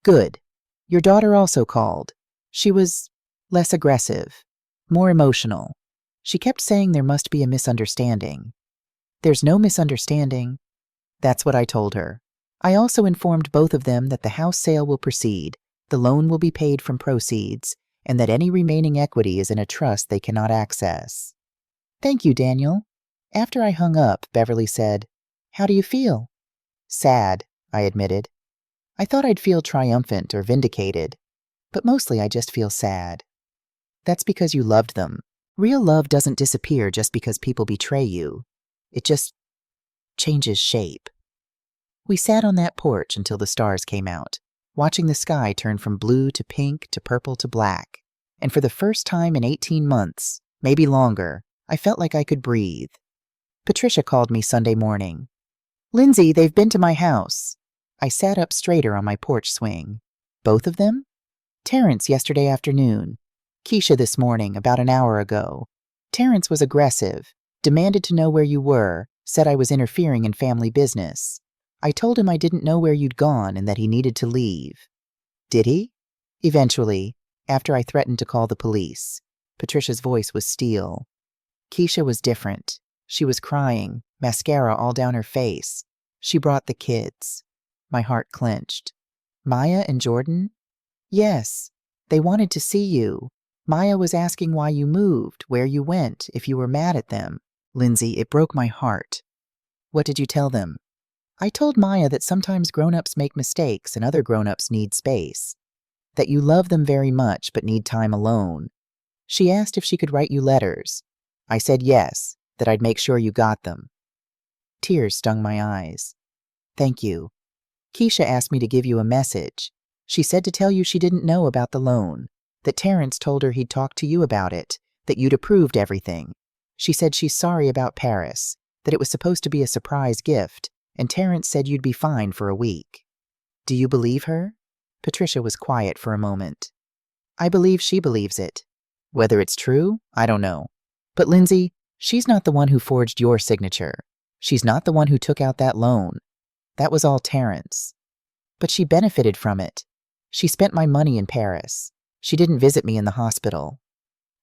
"Good. Your daughter also called. She was less aggressive, more emotional. She kept saying there must be a misunderstanding." "There's no misunderstanding." That's what I told her. I also informed both of them that the house sale will proceed, the loan will be paid from proceeds, and that any remaining equity is in a trust they cannot access. Thank you, Daniel. After I hung up, Beverly said, How do you feel? Sad, I admitted. I thought I'd feel triumphant or vindicated, but mostly I just feel sad. That's because you loved them. Real love doesn't disappear just because people betray you. It just changes shape. We sat on that porch until the stars came out, watching the sky turn from blue to pink to purple to black. And for the first time in 18 months, maybe longer, I felt like I could breathe. Patricia called me Sunday morning. Lindsay, they've been to my house. I sat up straighter on my porch swing. Both of them? Terrence yesterday afternoon. Keisha this morning, about an hour ago. Terrence was aggressive, demanded to know where you were, said I was interfering in family business. I told him I didn't know where you'd gone and that he needed to leave. Did he? Eventually, after I threatened to call the police. Patricia's voice was steel. Keisha was different. She was crying, mascara all down her face. She brought the kids. My heart clenched. Maya and Jordan? Yes. They wanted to see you. Maya was asking why you moved, where you went, if you were mad at them. Lindsay, it broke my heart. What did you tell them? I told Maya that sometimes grown-ups make mistakes and other grown-ups need space. That you love them very much but need time alone. She asked if she could write you letters. I said yes, that I'd make sure you got them. Tears stung my eyes. Thank you. Keisha asked me to give you a message. She said to tell you she didn't know about the loan, that Terrence told her he'd talked to you about it, that you'd approved everything. She said she's sorry about Paris, that it was supposed to be a surprise gift, and Terrence said you'd be fine for a week. Do you believe her? Patricia was quiet for a moment. I believe she believes it. Whether it's true, I don't know. But Lindsay, she's not the one who forged your signature. She's not the one who took out that loan. That was all Terrence. But she benefited from it. She spent my money in Paris. She didn't visit me in the hospital.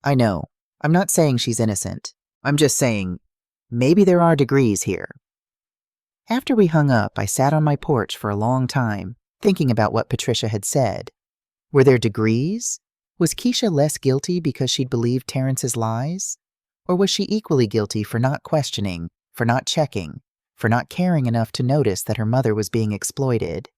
I know. I'm not saying she's innocent. I'm just saying, maybe there are degrees here. After we hung up, I sat on my porch for a long time, thinking about what Patricia had said. Were there degrees? Was Keisha less guilty because she'd believed Terrence's lies? Or was she equally guilty for not questioning, for not checking, for not caring enough to notice that her mother was being exploited?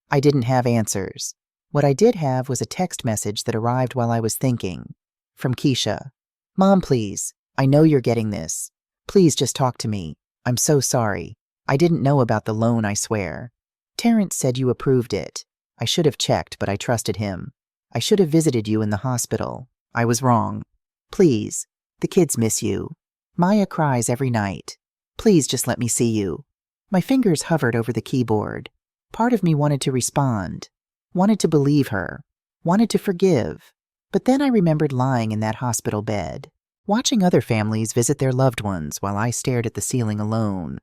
I didn't have answers. What I did have was a text message that arrived while I was thinking. From Keisha. Mom, please. I know you're getting this. Please just talk to me. I'm so sorry. I didn't know about the loan, I swear. Terrence said you approved it. I should have checked, but I trusted him. I should have visited you in the hospital. I was wrong. Please. The kids miss you. Maya cries every night. Please just let me see you. My fingers hovered over the keyboard. Part of me wanted to respond, wanted to believe her, wanted to forgive. But then I remembered lying in that hospital bed, watching other families visit their loved ones while I stared at the ceiling alone.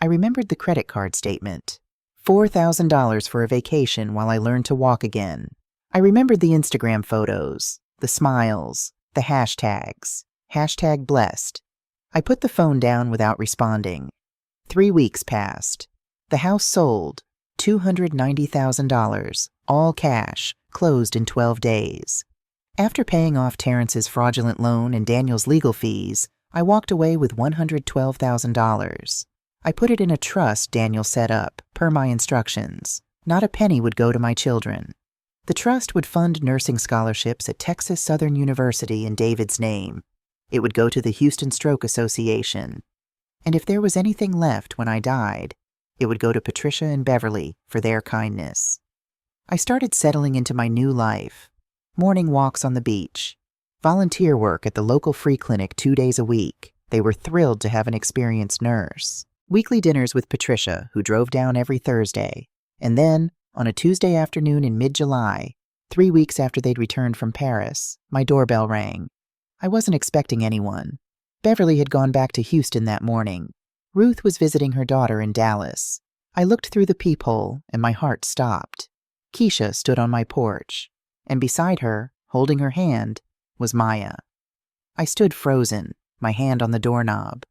I remembered the credit card statement. $4,000 for a vacation while I learned to walk again. I remembered the Instagram photos, the smiles, the hashtags. #blessed. I put the phone down without responding. 3 weeks passed. The house sold. $290,000, all cash, closed in 12 days. After paying off Terrence's fraudulent loan and Daniel's legal fees, I walked away with $112,000. I put it in a trust Daniel set up, per my instructions. Not a penny would go to my children. The trust would fund nursing scholarships at Texas Southern University in David's name. It would go to the Houston Stroke Association. And if there was anything left when I died, it would go to Patricia and Beverly for their kindness. I started settling into my new life. Morning walks on the beach. Volunteer work at the local free clinic 2 days a week. They were thrilled to have an experienced nurse. Weekly dinners with Patricia, who drove down every Thursday. And then, on a Tuesday afternoon in mid-July, 3 weeks after they'd returned from Paris, my doorbell rang. I wasn't expecting anyone. Beverly had gone back to Houston that morning. Ruth was visiting her daughter in Dallas. I looked through the peephole, and my heart stopped. Keisha stood on my porch, and beside her, holding her hand, was Maya. I stood frozen, my hand on the doorknob.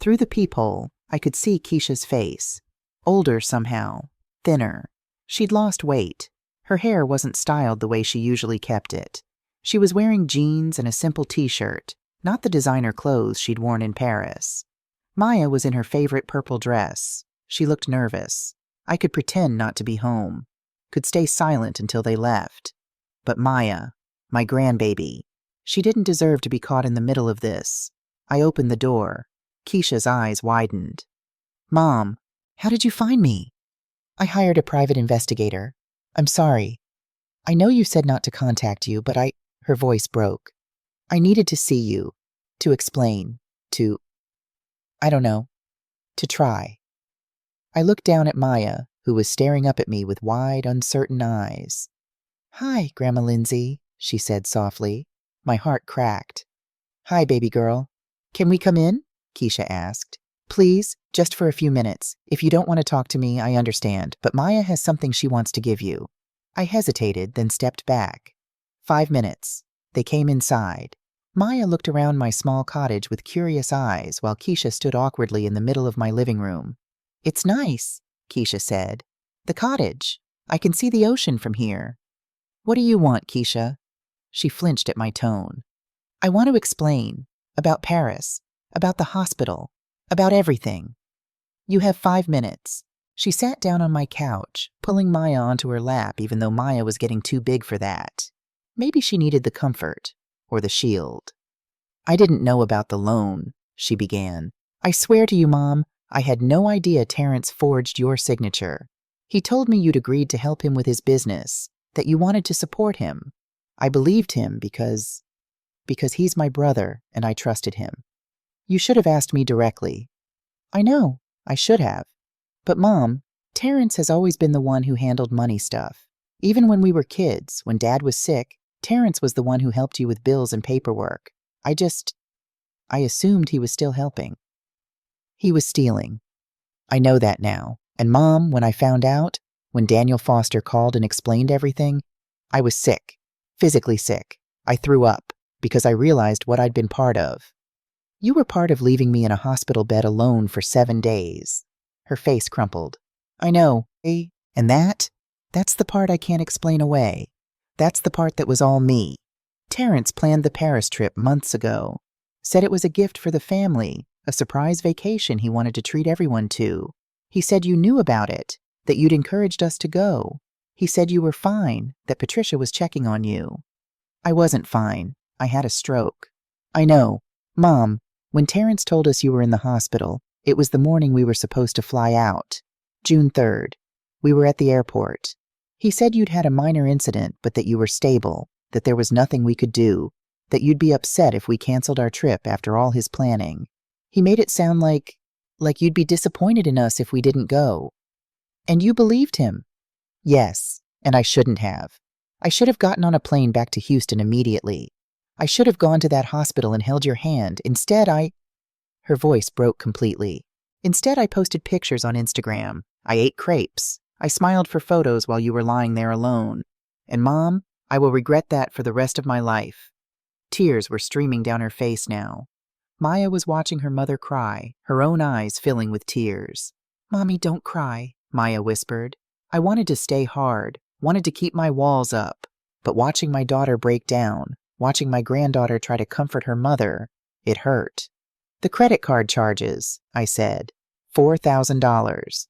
Through the peephole, I could see Keisha's face. Older somehow, thinner. She'd lost weight. Her hair wasn't styled the way she usually kept it. She was wearing jeans and a simple t-shirt, not the designer clothes she'd worn in Paris. Maya was in her favorite purple dress. She looked nervous. I could pretend not to be home, could stay silent until they left. But Maya, my grandbaby, she didn't deserve to be caught in the middle of this. I opened the door. Keisha's eyes widened. Mom, how did you find me? I hired a private investigator. I'm sorry. I know you said not to contact you, but her voice broke. I needed to see you, to explain, I don't know, to try. I looked down at Maya, who was staring up at me with wide, uncertain eyes. Hi, Grandma Lindsay, she said softly. My heart cracked. Hi, baby girl. Can we come in? Keisha asked. Please, just for a few minutes. If you don't want to talk to me, I understand, but Maya has something she wants to give you. I hesitated, then stepped back. 5 minutes. They came inside. Maya looked around my small cottage with curious eyes while Keisha stood awkwardly in the middle of my living room. It's nice, Keisha said. The cottage. I can see the ocean from here. What do you want, Keisha? She flinched at my tone. I want to explain. About Paris. About the hospital. About everything. You have 5 minutes. She sat down on my couch, pulling Maya onto her lap even though Maya was getting too big for that. Maybe she needed the comfort. Or the shield. I didn't know about the loan, she began. I swear to you, Mom, I had no idea Terrence forged your signature. He told me you'd agreed to help him with his business, that you wanted to support him. I believed him because he's my brother and I trusted him. You should have asked me directly. I know, I should have. But Mom, Terrence has always been the one who handled money stuff. Even when we were kids, when Dad was sick, Terrence was the one who helped you with bills and paperwork. I assumed he was still helping. He was stealing. I know that now. And Mom, when I found out, when Daniel Foster called and explained everything, I was sick. Physically sick. I threw up because I realized what I'd been part of. You were part of leaving me in a hospital bed alone for 7 days. Her face crumpled. I know, eh? And that's the part I can't explain away. That's the part that was all me. Terrence planned the Paris trip months ago. Said it was a gift for the family, a surprise vacation he wanted to treat everyone to. He said you knew about it, that you'd encouraged us to go. He said you were fine, that Patricia was checking on you. I wasn't fine. I had a stroke. I know. Mom, when Terrence told us you were in the hospital, it was the morning we were supposed to fly out. June 3rd. We were at the airport. He said you'd had a minor incident, but that you were stable, that there was nothing we could do, that you'd be upset if we canceled our trip after all his planning. He made it sound like you'd be disappointed in us if we didn't go. And you believed him. Yes, and I shouldn't have. I should have gotten on a plane back to Houston immediately. I should have gone to that hospital and held your hand. Instead, Her voice broke completely. Instead, I posted pictures on Instagram. I ate crepes. I smiled for photos while you were lying there alone. And Mom, I will regret that for the rest of my life. Tears were streaming down her face now. Maya was watching her mother cry, her own eyes filling with tears. Mommy, don't cry, Maya whispered. I wanted to stay hard, wanted to keep my walls up, but watching my daughter break down, watching my granddaughter try to comfort her mother, it hurt. The credit card charges, I said. $4,000.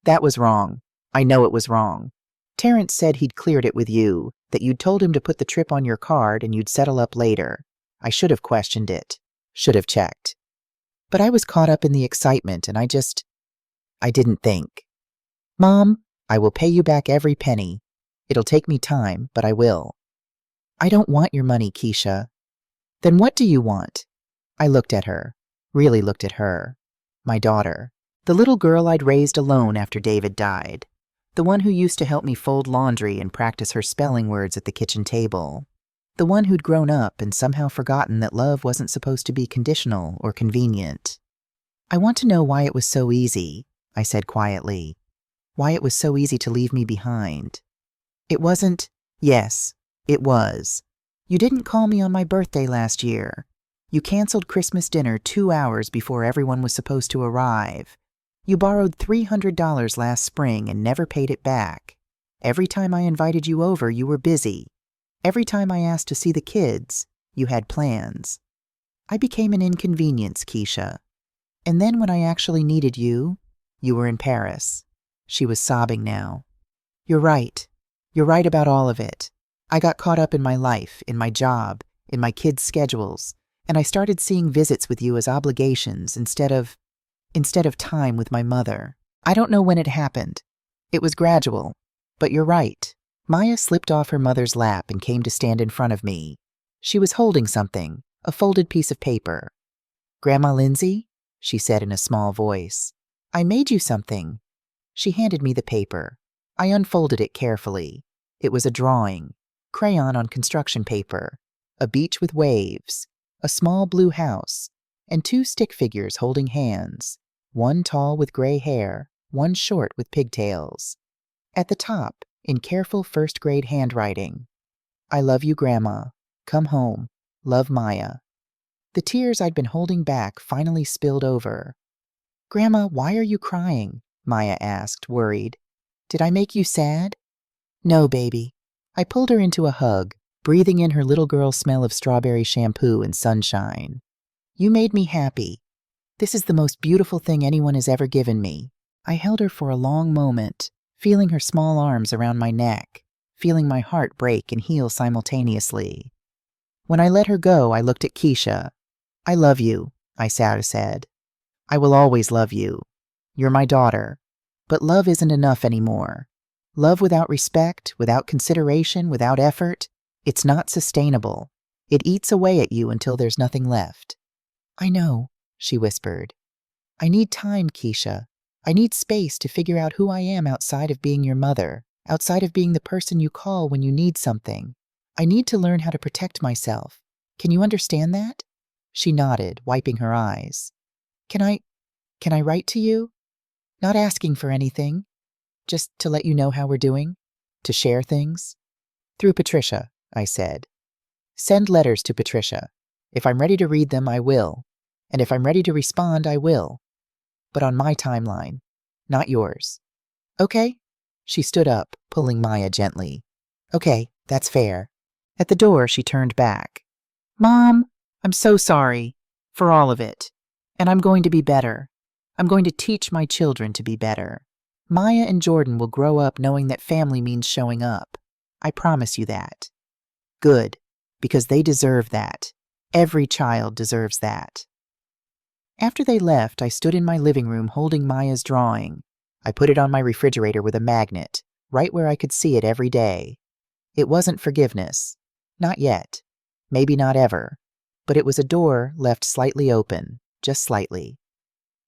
That was wrong. I know it was wrong. Terrence said he'd cleared it with you, that you'd told him to put the trip on your card and you'd settle up later. I should have questioned it. Should have checked. But I was caught up in the excitement and I didn't think. Mom, I will pay you back every penny. It'll take me time, but I will. I don't want your money, Keisha. Then what do you want? I looked at her, really looked at her. My daughter. The little girl I'd raised alone after David died. The one who used to help me fold laundry and practice her spelling words at the kitchen table. The one who'd grown up and somehow forgotten that love wasn't supposed to be conditional or convenient. I want to know why it was so easy, I said quietly. Why it was so easy to leave me behind. It wasn't. Yes, it was. You didn't call me on my birthday last year. You canceled Christmas dinner 2 hours before everyone was supposed to arrive. You borrowed $300 last spring and never paid it back. Every time I invited you over, you were busy. Every time I asked to see the kids, you had plans. I became an inconvenience, Keisha. And then when I actually needed you, you were in Paris. She was sobbing now. You're right. You're right about all of it. I got caught up in my life, in my job, in my kids' schedules, and I started seeing visits with you as obligations instead of time with my mother. I don't know when it happened. It was gradual, but you're right. Maya slipped off her mother's lap and came to stand in front of me. She was holding something, a folded piece of paper. Grandma Lindsay, she said in a small voice, I made you something. She handed me the paper. I unfolded it carefully. It was a drawing, crayon on construction paper, a beach with waves, a small blue house, and two stick figures holding hands, one tall with gray hair, one short with pigtails. At the top, in careful first-grade handwriting, I love you, Grandma. Come home. Love, Maya. The tears I'd been holding back finally spilled over. Grandma, why are you crying? Maya asked, worried. Did I make you sad? No, baby. I pulled her into a hug, breathing in her little girl smell of strawberry shampoo and sunshine. You made me happy. This is the most beautiful thing anyone has ever given me. I held her for a long moment, feeling her small arms around my neck, feeling my heart break and heal simultaneously. When I let her go, I looked at Keisha. I love you, I said. I will always love you. You're my daughter. But love isn't enough anymore. Love without respect, without consideration, without effort, it's not sustainable. It eats away at you until there's nothing left. I know, she whispered. I need time, Keisha. I need space to figure out who I am outside of being your mother, outside of being the person you call when you need something. I need to learn how to protect myself. Can you understand that? She nodded, wiping her eyes. Can I write to you? Not asking for anything. Just to let you know how we're doing. To share things. Through Patricia, I said. Send letters to Patricia. If I'm ready to read them, I will. And if I'm ready to respond, I will. But on my timeline, not yours. Okay? She stood up, pulling Maya gently. Okay, that's fair. At the door, she turned back. Mom, I'm so sorry. For all of it. And I'm going to be better. I'm going to teach my children to be better. Maya and Jordan will grow up knowing that family means showing up. I promise you that. Good, because they deserve that. Every child deserves that. After they left, I stood in my living room holding Maya's drawing. I put it on my refrigerator with a magnet, right where I could see it every day. It wasn't forgiveness. Not yet. Maybe not ever. But it was a door left slightly open, just slightly.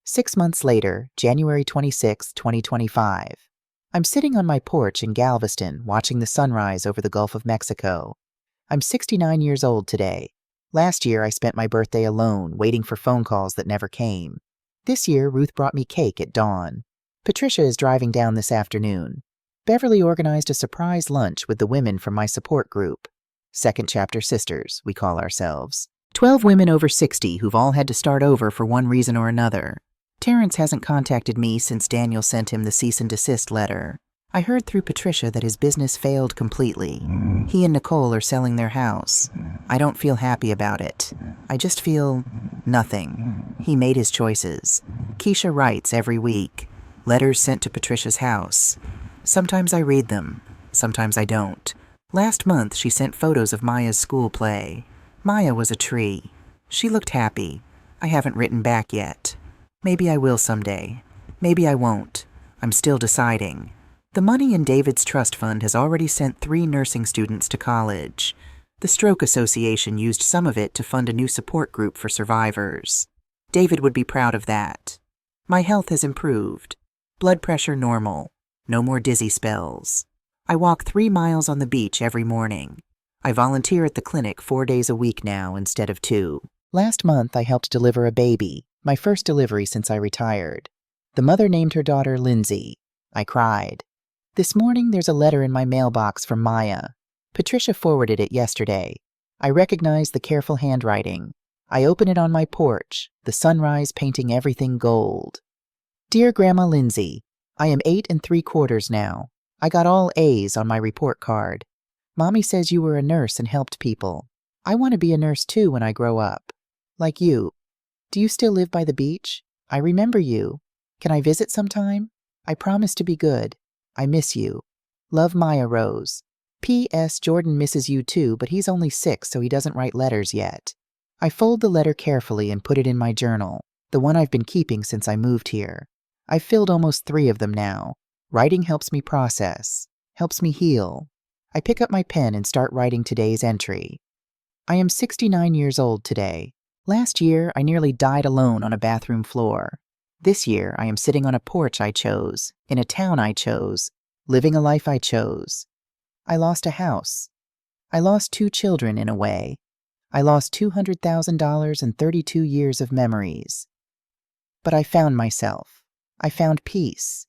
6 months later, January 26, 2025. I'm sitting on my porch in Galveston watching the sunrise over the Gulf of Mexico. I'm 69 years old today. Last year, I spent my birthday alone, waiting for phone calls that never came. This year, Ruth brought me cake at dawn. Patricia is driving down this afternoon. Beverly organized a surprise lunch with the women from my support group. Second Chapter Sisters, we call ourselves. 12 women over 60 who've all had to start over for one reason or another. Terrence hasn't contacted me since Daniel sent him the cease and desist letter. I heard through Patricia that his business failed completely. He and Nicole are selling their house. I don't feel happy about it. I just feel nothing. He made his choices. Keisha writes every week. Letters sent to Patricia's house. Sometimes I read them. Sometimes I don't. Last month, she sent photos of Maya's school play. Maya was a tree. She looked happy. I haven't written back yet. Maybe I will someday. Maybe I won't. I'm still deciding. The money in David's trust fund has already sent 3 nursing students to college. The Stroke Association used some of it to fund a new support group for survivors. David would be proud of that. My health has improved. Blood pressure normal. No more dizzy spells. I walk 3 miles on the beach every morning. I volunteer at the clinic 4 days a week now instead of 2. Last month, I helped deliver a baby, my first delivery since I retired. The mother named her daughter Lindsay. I cried. This morning, there's a letter in my mailbox from Maya. Patricia forwarded it yesterday. I recognize the careful handwriting. I open it on my porch, the sunrise painting everything gold. Dear Grandma Lindsay, I am 8 3/4 now. I got all A's on my report card. Mommy says you were a nurse and helped people. I want to be a nurse too when I grow up. Like you. Do you still live by the beach? I remember you. Can I visit sometime? I promise to be good. I miss you. Love, Maya Rose. P.S. Jordan misses you too, but he's only 6, so he doesn't write letters yet. I fold the letter carefully and put it in my journal, the one I've been keeping since I moved here. I've filled almost 3 of them now. Writing helps me process, helps me heal. I pick up my pen and start writing today's entry. I am 69 years old today. Last year, I nearly died alone on a bathroom floor. This year, I am sitting on a porch I chose, in a town I chose, living a life I chose. I lost a house. I lost 2 children in a way. I lost $200,000 and 32 years of memories. But I found myself. I found peace.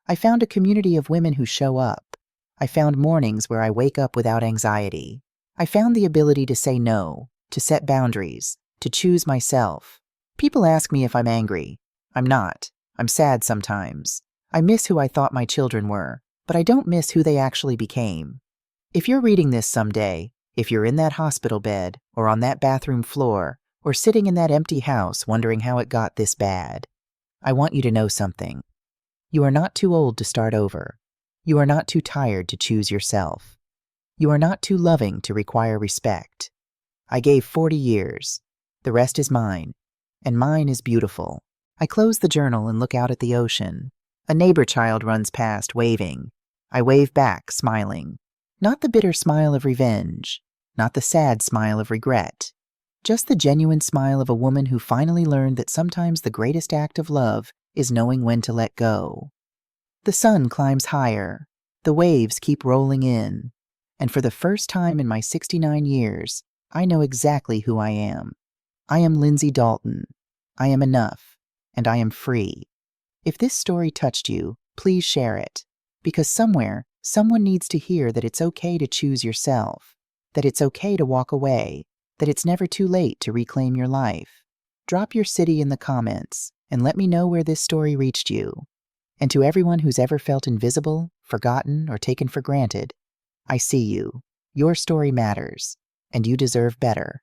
I found a community of women who show up. I found mornings where I wake up without anxiety. I found the ability to say no, to set boundaries, to choose myself. People ask me if I'm angry. I'm not. I'm sad sometimes. I miss who I thought my children were, but I don't miss who they actually became. If you're reading this someday, if you're in that hospital bed, or on that bathroom floor, or sitting in that empty house wondering how it got this bad, I want you to know something. You are not too old to start over. You are not too tired to choose yourself. You are not too loving to require respect. I gave 40 years. The rest is mine, and mine is beautiful. I close the journal and look out at the ocean. A neighbor child runs past, waving. I wave back, smiling. Not the bitter smile of revenge, not the sad smile of regret, just the genuine smile of a woman who finally learned that sometimes the greatest act of love is knowing when to let go. The sun climbs higher, the waves keep rolling in, and for the first time in my 69 years, I know exactly who I am. I am Lindsay Dalton. I am enough, and I am free. If this story touched you, please share it, because somewhere, someone needs to hear that it's okay to choose yourself, that it's okay to walk away, that it's never too late to reclaim your life. Drop your city in the comments and let me know where this story reached you. And to everyone who's ever felt invisible, forgotten, or taken for granted, I see you. Your story matters, and you deserve better.